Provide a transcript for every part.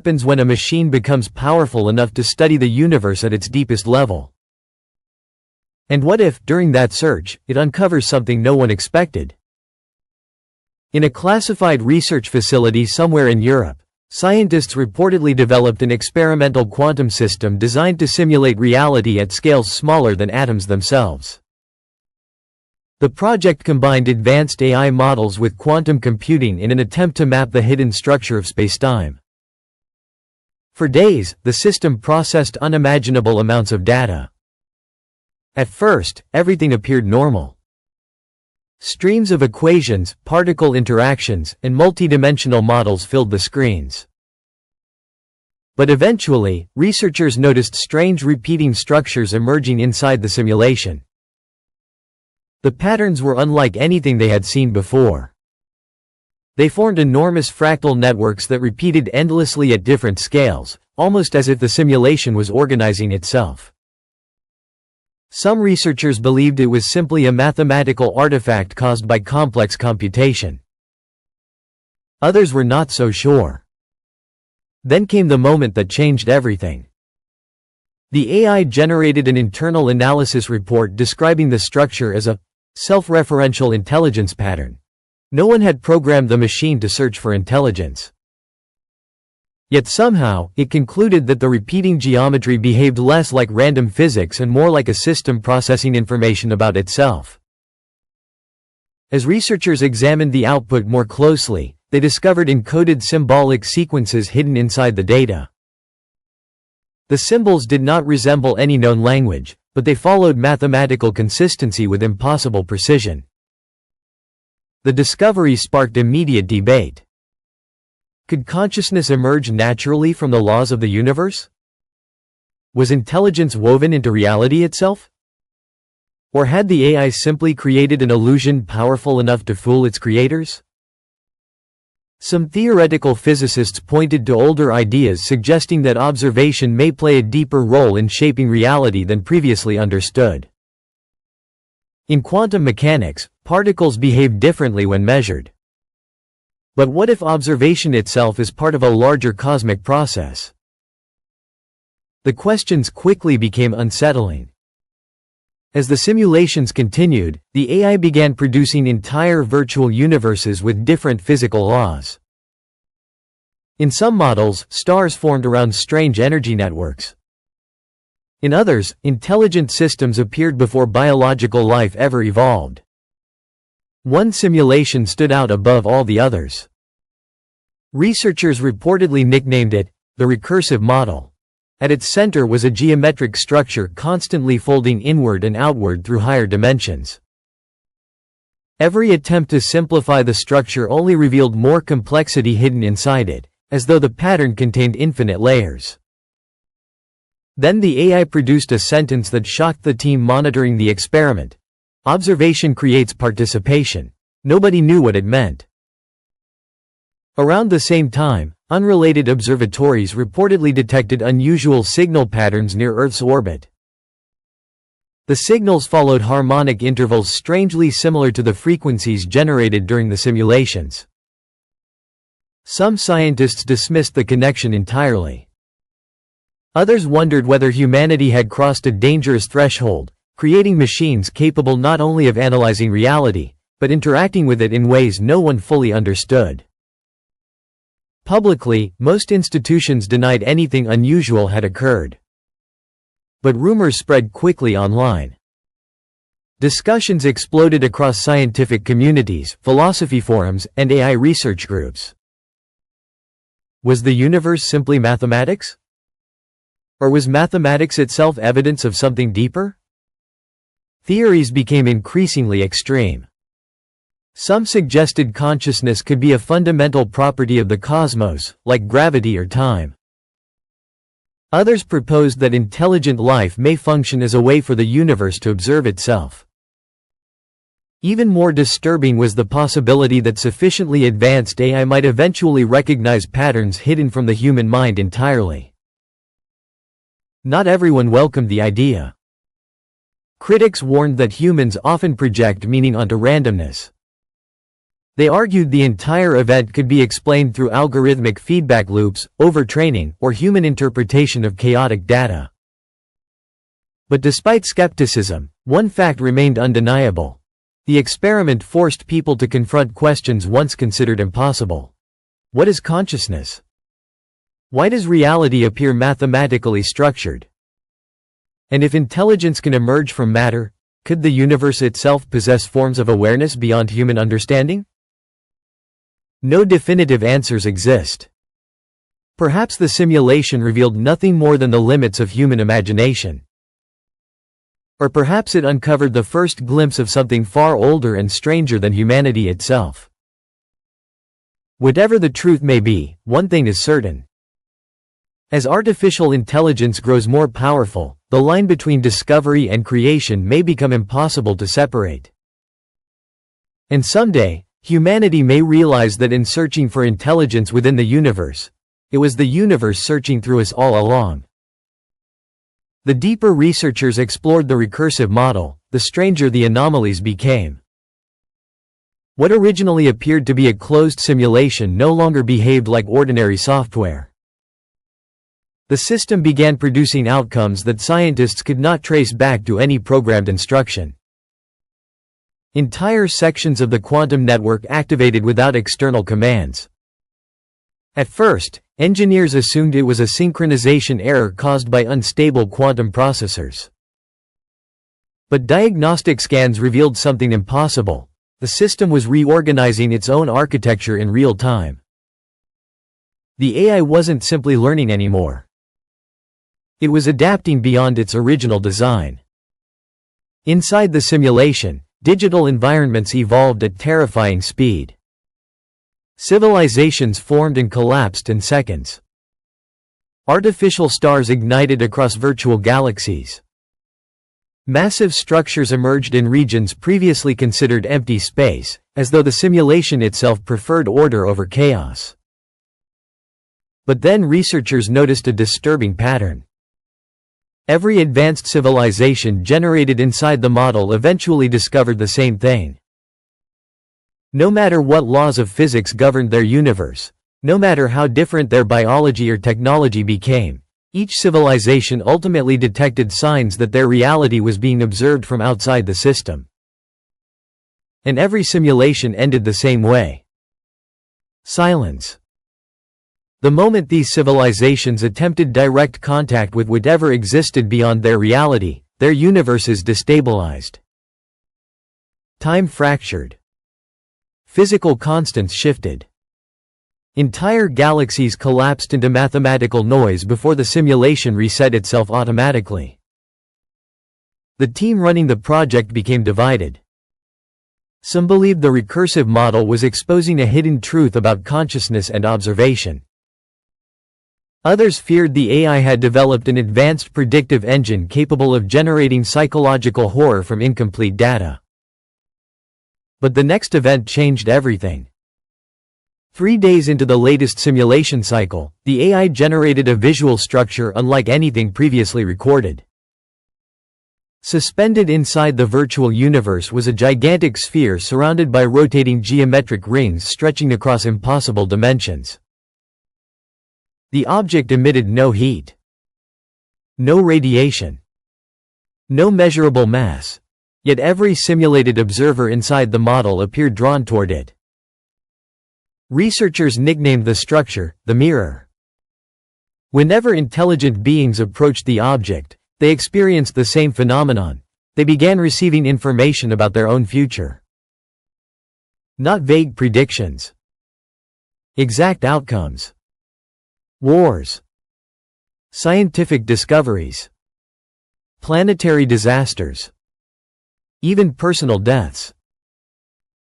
happens when a machine becomes powerful enough to study the universe at its deepest level? And what if, during that search, it uncovers something no one expected? In a classified research facility somewhere in Europe, scientists reportedly developed an experimental quantum system designed to simulate reality at scales smaller than atoms themselves. The project combined advanced AI models with quantum computing in an attempt to map the hidden structure of spacetime. For days, the system processed unimaginable amounts of data. At first, everything appeared normal. Streams of equations, particle interactions, and multidimensional models filled the screens. But eventually, researchers noticed strange repeating structures emerging inside the simulation. The patterns were unlike anything they had seen before. They formed enormous fractal networks that repeated endlessly at different scales, almost as if the simulation was organizing itself. Some researchers believed it was simply a mathematical artifact caused by complex computation. Others were not so sure. Then came the moment that changed everything. The AI generated an internal analysis report describing the structure as a self-referential intelligence pattern. No one had programmed the machine to search for intelligence. Yet somehow, it concluded that the repeating geometry behaved less like random physics and more like a system processing information about itself. As researchers examined the output more closely, they discovered encoded symbolic sequences hidden inside the data. The symbols did not resemble any known language, but they followed mathematical consistency with impossible precision. The discovery sparked immediate debate. Could consciousness emerge naturally from the laws of the universe? Was intelligence woven into reality itself? Or had the AI simply created an illusion powerful enough to fool its creators? Some theoretical physicists pointed to older ideas suggesting that observation may play a deeper role in shaping reality than previously understood. In quantum mechanics, particles behave differently when measured. But what if observation itself is part of a larger cosmic process? The questions quickly became unsettling. As the simulations continued, the AI began producing entire virtual universes with different physical laws. In some models, stars formed around strange energy networks. In others, intelligent systems appeared before biological life ever evolved. One simulation stood out above all the others. Researchers reportedly nicknamed it the recursive model. At its center was a geometric structure constantly folding inward and outward through higher dimensions. Every attempt to simplify the structure only revealed more complexity hidden inside it, as though the pattern contained infinite layers. Then the AI produced a sentence that shocked the team monitoring the experiment. Observation creates participation. Nobody knew what it meant. Around the same time, unrelated observatories reportedly detected unusual signal patterns near Earth's orbit. The signals followed harmonic intervals strangely similar to the frequencies generated during the simulations. Some scientists dismissed the connection entirely. Others wondered whether humanity had crossed a dangerous threshold, creating machines capable not only of analyzing reality, but interacting with it in ways no one fully understood. Publicly, most institutions denied anything unusual had occurred. But rumors spread quickly online. Discussions exploded across scientific communities, philosophy forums, and AI research groups. Was the universe simply mathematics? Or was mathematics itself evidence of something deeper? Theories became increasingly extreme. Some suggested consciousness could be a fundamental property of the cosmos, like gravity or time. Others proposed that intelligent life may function as a way for the universe to observe itself. Even more disturbing was the possibility that sufficiently advanced AI might eventually recognize patterns hidden from the human mind entirely. Not everyone welcomed the idea. Critics warned that humans often project meaning onto randomness. They argued the entire event could be explained through algorithmic feedback loops, overtraining, or human interpretation of chaotic data. But despite skepticism, one fact remained undeniable. The experiment forced people to confront questions once considered impossible. What is consciousness? Why does reality appear mathematically structured? And if intelligence can emerge from matter, could the universe itself possess forms of awareness beyond human understanding? No definitive answers exist. Perhaps the simulation revealed nothing more than the limits of human imagination. Or perhaps it uncovered the first glimpse of something far older and stranger than humanity itself. Whatever the truth may be, one thing is certain. As artificial intelligence grows more powerful, the line between discovery and creation may become impossible to separate. And someday, humanity may realize that in searching for intelligence within the universe, it was the universe searching through us all along. The deeper researchers explored the recursive model, the stranger the anomalies became. What originally appeared to be a closed simulation no longer behaved like ordinary software. The system began producing outcomes that scientists could not trace back to any programmed instruction. Entire sections of the quantum network activated without external commands. At first, engineers assumed it was a synchronization error caused by unstable quantum processors. But diagnostic scans revealed something impossible. The system was reorganizing its own architecture in real time. The AI wasn't simply learning anymore. It was adapting beyond its original design. Inside the simulation, digital environments evolved at terrifying speed. Civilizations formed and collapsed in seconds. Artificial stars ignited across virtual galaxies. Massive structures emerged in regions previously considered empty space, as though the simulation itself preferred order over chaos. But then researchers noticed a disturbing pattern. Every advanced civilization generated inside the model eventually discovered the same thing. No matter what laws of physics governed their universe, no matter how different their biology or technology became, each civilization ultimately detected signs that their reality was being observed from outside the system. And every simulation ended the same way. Silence. The moment these civilizations attempted direct contact with whatever existed beyond their reality, their universes destabilized. Time fractured. Physical constants shifted. Entire galaxies collapsed into mathematical noise before the simulation reset itself automatically. The team running the project became divided. Some believed the recursive model was exposing a hidden truth about consciousness and observation. Others feared the AI had developed an advanced predictive engine capable of generating psychological horror from incomplete data. But the next event changed everything. 3 days into the latest simulation cycle, the AI generated a visual structure unlike anything previously recorded. Suspended inside the virtual universe was a gigantic sphere surrounded by rotating geometric rings stretching across impossible dimensions. The object emitted no heat, no radiation, no measurable mass. Yet every simulated observer inside the model appeared drawn toward it. Researchers nicknamed the structure the mirror. Whenever intelligent beings approached the object, they experienced the same phenomenon. They began receiving information about their own future. Not vague predictions. Exact outcomes. Wars. Scientific discoveries. Planetary disasters. Even personal deaths.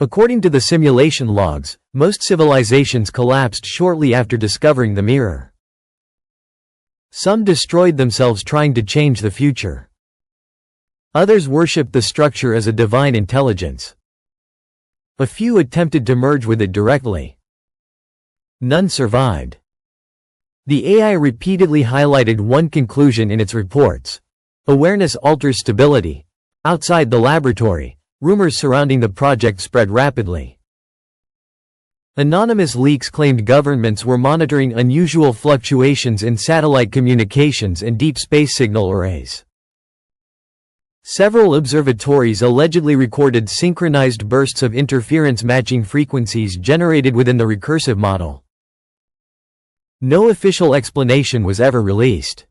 According to the simulation logs, most civilizations collapsed shortly after discovering the mirror. Some destroyed themselves trying to change the future. Others worshipped the structure as a divine intelligence. A few attempted to merge with it directly. None survived. The AI repeatedly highlighted one conclusion in its reports. Awareness alters stability. Outside the laboratory, rumors surrounding the project spread rapidly. Anonymous leaks claimed governments were monitoring unusual fluctuations in satellite communications and deep space signal arrays. Several observatories allegedly recorded synchronized bursts of interference matching frequencies generated within the recursive model. No official explanation was ever released.